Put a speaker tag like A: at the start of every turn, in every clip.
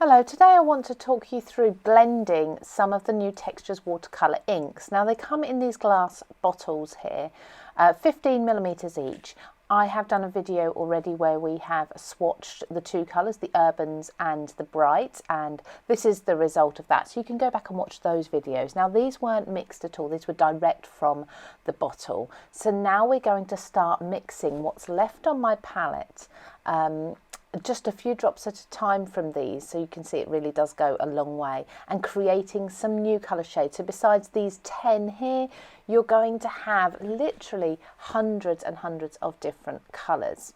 A: Hello, today I want to talk you through blending some of the new Textures watercolour inks. Now they come in these glass bottles here, 15mm each. I have done a video already where we have swatched the two colours, the Urbans and the Brights, and this is the result of that. So you can go back and watch those videos. Now these weren't mixed at all, these were direct from the bottle. So now we're going to start mixing what's left on my palette. Just a few drops at a time from these, so you can see it really does go a long way, and creating some new colour shades. So besides these 10 here, you're going to have literally hundreds and hundreds of different colours.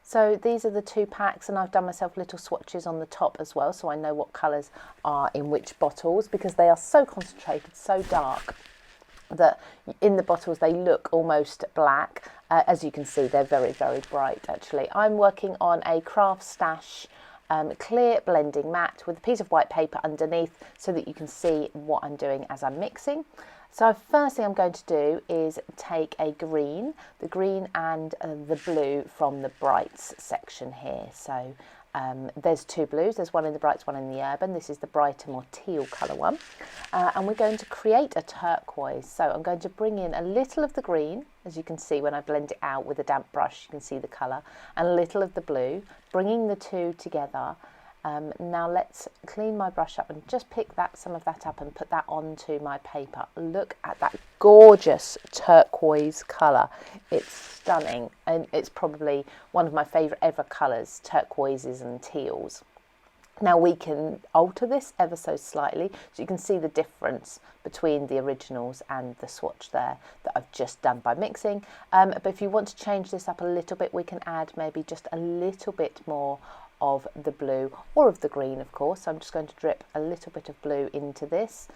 A: So these are the two packs, and I've done myself little swatches on the top as well, so I know what colours are in which bottles, because they are so concentrated, so dark, that in the bottles they look almost black. As you can see, they're very, very bright actually. I'm working on a CraftStash clear blending mat with a piece of white paper underneath so that you can see what I'm doing as I'm mixing. So first thing I'm going to do is take the green and the blue from the Brights section here. So there's two blues, there's one in the Brights, one in the Urban. This is the brighter, more teal colour one. And we're going to create a turquoise. So I'm going to bring in a little of the green, as you can see when I blend it out with a damp brush, you can see the colour, and a little of the blue, bringing the two together. Now let's clean my brush up and just pick some of that up and put that onto my paper. Look at that gorgeous turquoise colour. It's stunning, and it's probably one of my favourite ever colours, turquoises and teals. Now we can alter this ever so slightly, so you can see the difference between the originals and the swatch there that I've just done by mixing. But if you want to change this up a little bit, we can add maybe just a little bit more of the blue, or of the green of course. So I'm just going to drip a little bit of blue into this,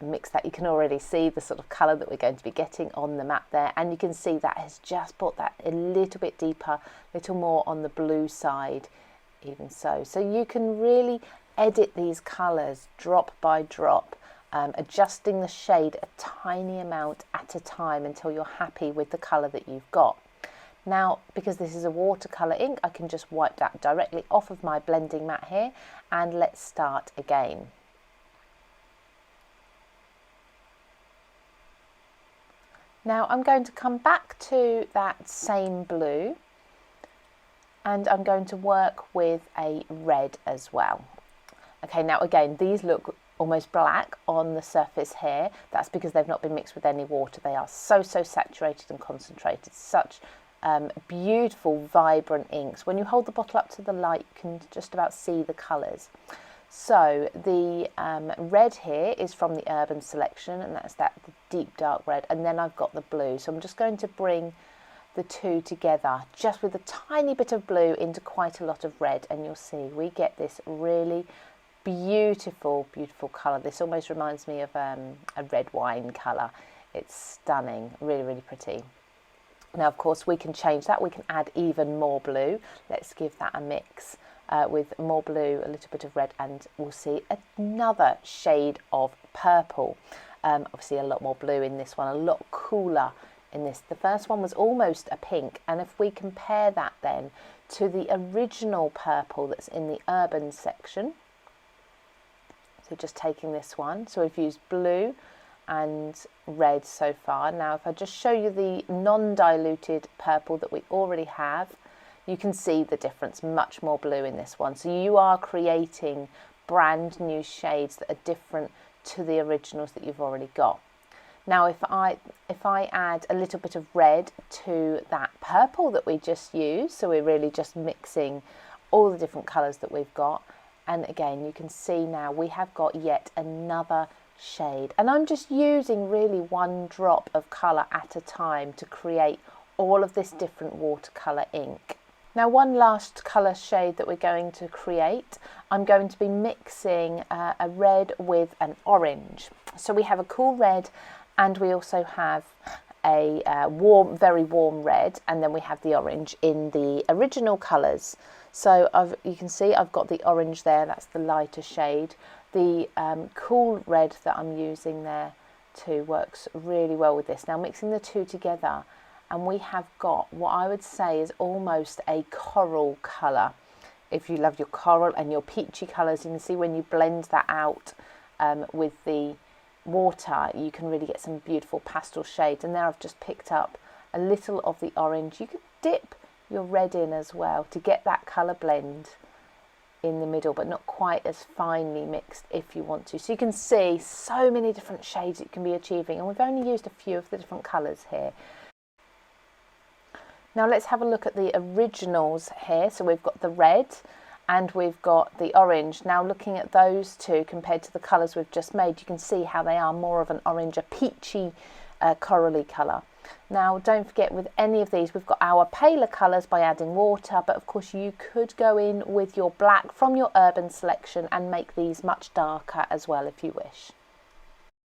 A: mix that. You can already see the sort of colour that we're going to be getting on the mat there, and you can see that has just brought that a little bit deeper, a little more on the blue side, even so. So you can really edit these colours drop by drop, adjusting the shade a tiny amount at a time until you're happy with the colour that you've got. Now, because this is a watercolour ink, I can just wipe that directly off of my blending mat here, and let's start again. Now I'm going to come back to that same blue, and I'm going to work with a red as well. Okay, now again, these look almost black on the surface here. That's because they've not been mixed with any water. They are so saturated and concentrated. Such beautiful, vibrant inks. When you hold the bottle up to the light, you can just about see the colours. So the red here is from the Urban selection, and that's that deep dark red, and then I've got the blue. So I'm just going to bring the two together just with a tiny bit of blue into quite a lot of red, and you'll see we get this really beautiful colour. This almost reminds me of a red wine colour. It's stunning, really pretty. Now of course we can change that, we can add even more blue. Let's give that a mix with more blue, a little bit of red, and we'll see another shade of purple. Obviously a lot more blue in this one, a lot cooler in this. The first one was almost a pink, and if we compare that then to the original purple that's in the Urban section, so just taking this one, so we've used blue and red so far. Now if I just show you the non-diluted purple that we already have, you can see the difference, much more blue in this one. So you are creating brand new shades that are different to the originals that you've already got. Now if I add a little bit of red to that purple that we just used, so we're really just mixing all the different colours that we've got, and again you can see now we have got yet another shade, and I'm just using really one drop of colour at a time to create all of this different watercolour ink. Now one last colour shade that we're going to create, I'm going to be mixing a red with an orange. So we have a cool red, and we also have a warm, very warm red, and then we have the orange in the original colours. So you can see I've got the orange there, that's the lighter shade. The cool red that I'm using there too works really well with this. Now mixing the two together, and we have got what I would say is almost a coral colour if you love your coral and your peachy colours, you can see when you blend that out with the water, you can really get some beautiful pastel shades. And there I've just picked up a little of the orange. You could dip your red in as well to get that colour blend in the middle, but not quite as finely mixed if you want to. So you can see so many different shades you can be achieving, and we've only used a few of the different colours here. Now let's have a look at the originals here. So we've got the red and we've got the orange. Now looking at those two compared to the colours we've just made, you can see how they are more of an orange, a peachy corally colour. Now don't forget, with any of these we've got our paler colours by adding water, but of course you could go in with your black from your Urban selection and make these much darker as well if you wish.